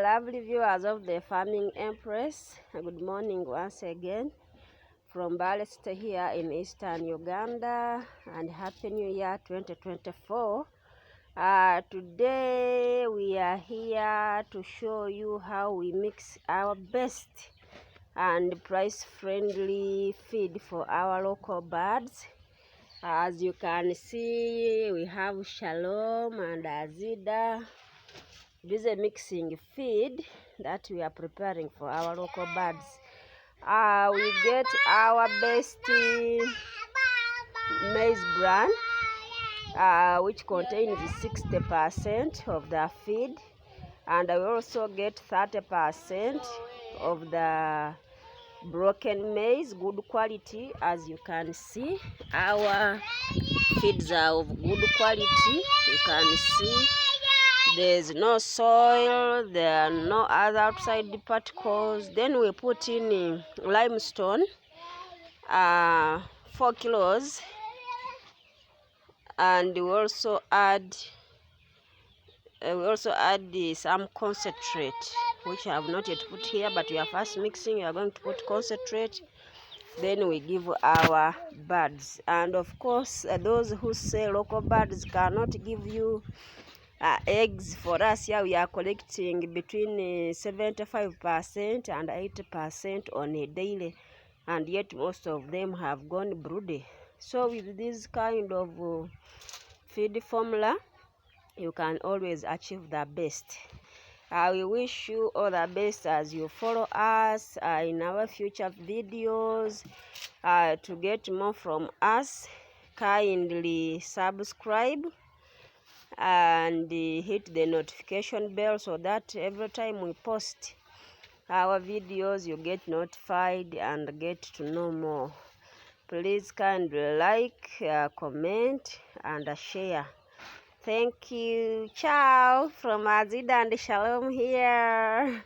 Lovely viewers of the Farming Empress, good morning once again from Balest here in Eastern Uganda, and Happy New Year 2024. Today we are here to show you how we mix our best and price-friendly feed for our local birds. As you can see, we have Shalom and Azida. This is a mixing feed that we are preparing for our local birds. We get our best maize bran, which contains 60% of the feed, and we also get 30% of the broken maize, good quality. As you can see, our feeds are of good quality. You can see there's no soil, there are no other outside particles. Then we put in limestone, 4 kilos, and we also add some concentrate, which I have not yet put here, but we are first mixing. We are going to put concentrate, then we give our birds. And of course, those who say local birds cannot give you eggs, for us here we are collecting between 75% and 80% on a daily, and yet most of them have gone broody. So with this kind of feed formula, you can always achieve the best. We wish you all the best as you follow us in our future videos. To get more from us, kindly subscribe and hit the notification bell so that every time we post our videos you get notified and get to know more. Please kindly like, comment and share. Thank you. Ciao from Azida and Shalom here.